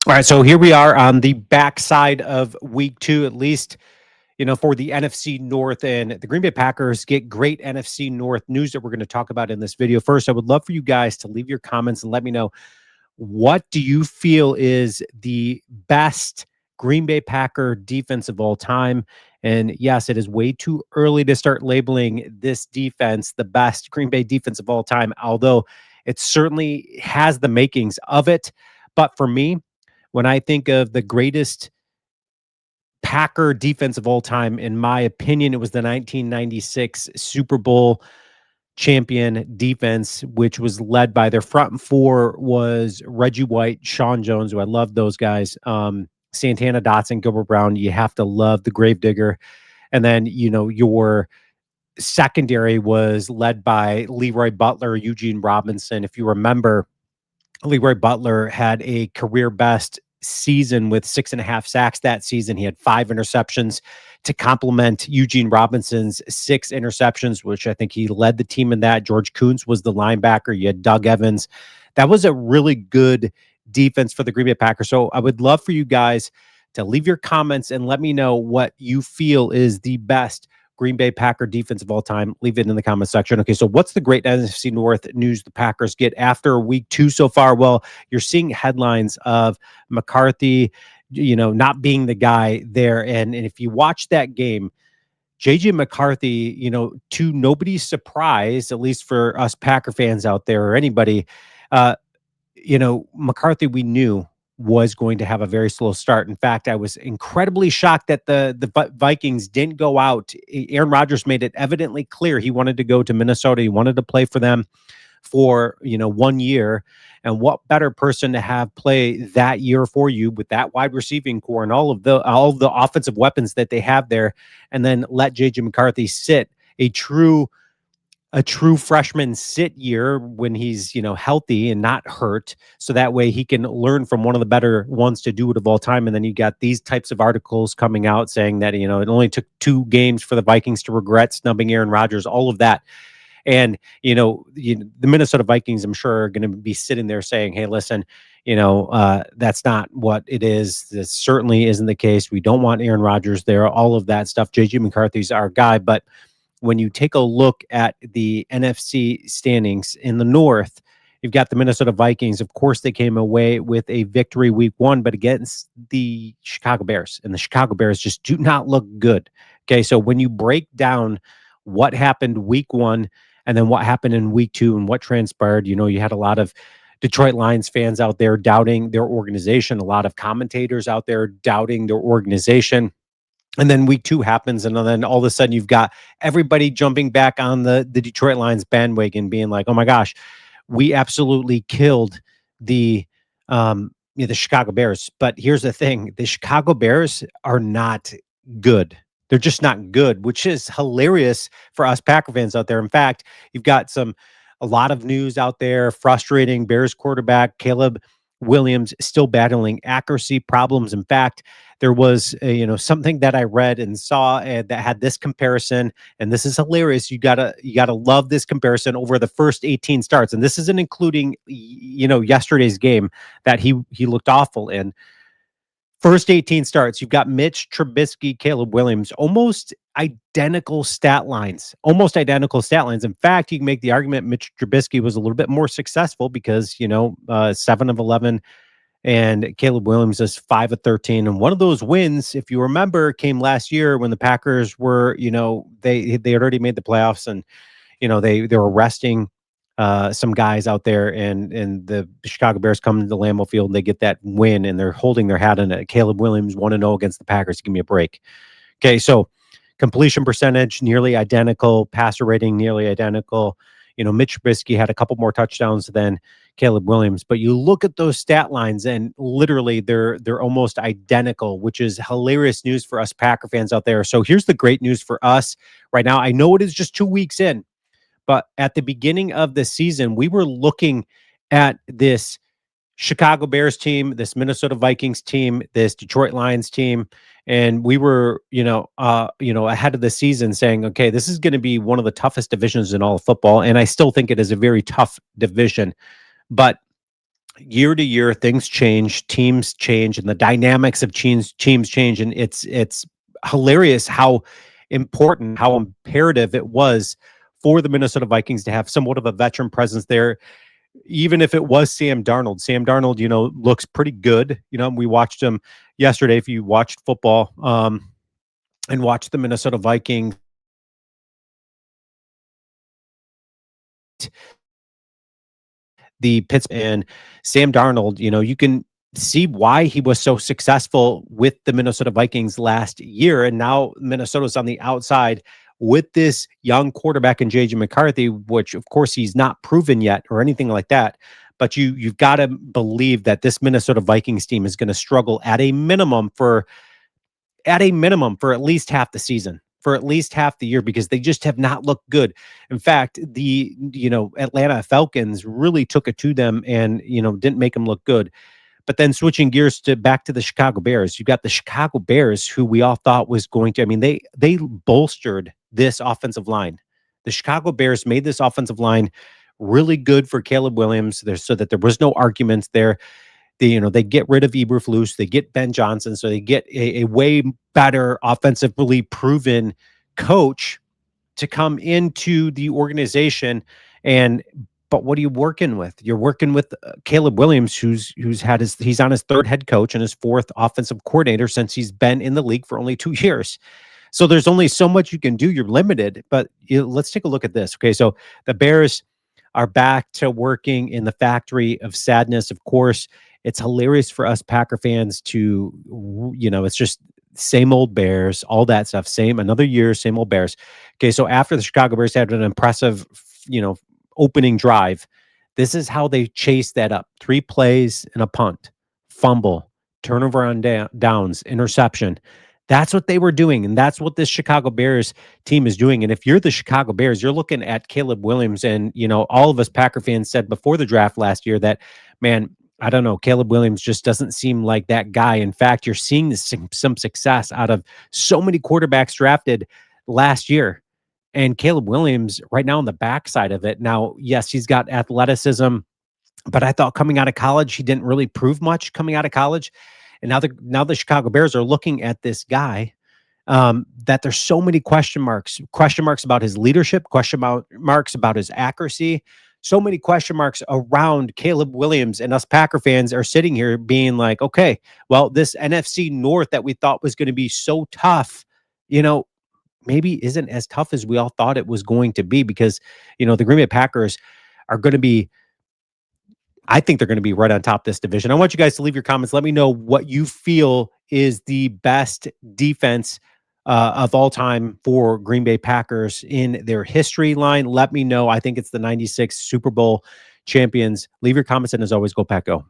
All right, so here we are on the backside of week two, at least, for the NFC North, and the Green Bay Packers get great NFC North news that we're going to talk about in this video. First, I would love for you guys to leave your comments and let me know, what do you feel is the best Green Bay Packer defense of all time? And yes, it is way too early to start labeling this defense the best Green Bay defense of all time, although it certainly has the makings of it. But for me, when I think of the greatest Packer defense of all time, in my opinion, it was the 1996 Super Bowl champion defense, which was led by their front four was Reggie White, Sean Jones, who I love those guys. Santana Dotson, Gilbert Brown. You have to love the Gravedigger. And then, your secondary was led by Leroy Butler, Eugene Robinson. If you remember, Leroy Butler had a career best season with 6.5 sacks that season. He had 5 interceptions to complement Eugene Robinson's 6 interceptions, which I think he led the team in that. George Kuntz was the linebacker. You had Doug Evans. That was a really good defense for the Green Bay Packers. So I would love for you guys to leave your comments and let me know what you feel is the best Green Bay Packer defense of all time. Leave it in the comment section. Okay, so what's the great NFC North news the Packers get after week 2 so far? Well, you're seeing headlines of McCarthy, not being the guy there. And if you watch that game, JJ McCarthy, to nobody's surprise, at least for us Packer fans out there or anybody, uh, McCarthy, we knew, was going to have a very slow start. In fact, I was incredibly shocked that the Vikings didn't go out. Aaron Rodgers made it evidently clear he wanted to go to Minnesota. He wanted to play for them for 1 year. And what better person to have play that year for you with that wide receiving core and all of the offensive weapons that they have there, and then let JJ McCarthy sit a true freshman sit year when he's, healthy and not hurt. So that way he can learn from one of the better ones to do it of all time. And then you got these types of articles coming out saying that, it only took 2 games for the Vikings to regret snubbing Aaron Rodgers, all of that. And, the Minnesota Vikings, I'm sure, are going to be sitting there saying, hey, listen, that's not what it is. This certainly isn't the case. We don't want Aaron Rodgers there, all of that stuff. JJ McCarthy's our guy. But when you take a look at the NFC standings in the North, you've got the Minnesota Vikings. Of course, they came away with a victory week 1, but against the Chicago Bears. And the Chicago Bears just do not look good. Okay, so when you break down what happened week 1 and then what happened in week 2 and what transpired, you had a lot of Detroit Lions fans out there doubting their organization, a lot of commentators out there doubting their organization. And then week 2 happens, and then all of a sudden you've got everybody jumping back on the Detroit Lions bandwagon, being like, "Oh my gosh, we absolutely killed the the Chicago Bears." But here's the thing: the Chicago Bears are not good. They're just not good, which is hilarious for us Packer fans out there. In fact, you've got a lot of news out there, frustrating. Bears quarterback Caleb Williams still battling accuracy problems. In fact, there was something that I read and saw that had this comparison, and this is hilarious. You gotta love this comparison over the first 18 starts, and this isn't including yesterday's game that he looked awful in. First 18 starts, you've got Mitch Trubisky, Caleb Williams, almost identical stat lines. Almost identical stat lines. In fact, you can make the argument Mitch Trubisky was a little bit more successful because 7 of 11. And Caleb Williams is 5 of 13. And one of those wins, if you remember, came last year when the Packers were, they had already made the playoffs, and they were resting some guys out there, and the Chicago Bears come to the Lambeau Field and they get that win, and they're holding their hat in it. Caleb Williams 1-0 against the Packers. Give me a break. Okay, so completion percentage nearly identical, passer rating nearly identical. Mitch Trubisky had a couple more touchdowns than Caleb Williams, but you look at those stat lines and literally they're almost identical, which is hilarious news for us Packer fans out there. So here's the great news for us right now. I know it is just 2 weeks in, but at the beginning of the season, we were looking at this Chicago Bears team, this Minnesota Vikings team, this Detroit Lions team, and we were, ahead of the season saying, okay, this is going to be one of the toughest divisions in all of football, and I still think it is a very tough division. But year to year, things change, teams change, and the dynamics of teams change, and it's hilarious how important, how imperative it was for the Minnesota Vikings to have somewhat of a veteran presence there, even if it was Sam Darnold. Sam Darnold, looks pretty good. We watched him yesterday. If you watched football, and watched the Minnesota Vikings, the Pittsburgh and Sam Darnold, you can see why he was so successful with the Minnesota Vikings last year. And now Minnesota's on the outside with this young quarterback in JJ McCarthy, which of course he's not proven yet or anything like that. But you've got to believe that this Minnesota Vikings team is going to struggle at a minimum for at least half the season, for at least half the year, because they just have not looked good. In fact, the Atlanta Falcons really took it to them and didn't make them look good. But then switching gears to back to the Chicago Bears, you got the Chicago Bears, who we all thought was going to. I mean, they bolstered this offensive line. The Chicago Bears made this offensive line really good for Caleb Williams, there, so that there was no arguments there. They get rid of Eberflus, they get Ben Johnson, so they get a way better offensively proven coach to come into the organization. And but what are you working with? You're working with Caleb Williams, he's on his third head coach and his fourth offensive coordinator since he's been in the league for only 2 years. So there's only so much you can do. You're limited. But let's take a look at this. Okay, so the Bears are back to working in the factory of sadness. Of course, it's hilarious for us Packer fans to, it's just same old Bears, all that stuff. Same, another year, same old Bears. Okay, so after the Chicago Bears had an impressive, opening drive, this is how they chased that up: 3 plays and a punt, fumble, turnover on downs, interception. That's what they were doing, and that's what this Chicago Bears team is doing. And if you're the Chicago Bears, you're looking at Caleb Williams, and all of us Packer fans said before the draft last year that, man, I don't know, Caleb Williams just doesn't seem like that guy. In fact, you're seeing some success out of so many quarterbacks drafted last year, and Caleb Williams right now on the backside of it. Now, yes, he's got athleticism, but I thought coming out of college, he didn't really prove much coming out of college. And now the Chicago Bears are looking at this guy, that there's so many question marks about his leadership, marks about his accuracy, so many question marks around Caleb Williams. And us Packer fans are sitting here being like, okay, well, this NFC North that we thought was going to be so tough, you know, maybe isn't as tough as we all thought it was going to be, because, the Green Bay Packers are going to be, I think they're going to be right on top of this division. I want you guys to leave your comments. Let me know what you feel is the best defense of all time for Green Bay Packers in their history line. Let me know. I think it's the 96 Super Bowl champions. Leave your comments, and as always, go Pack Go.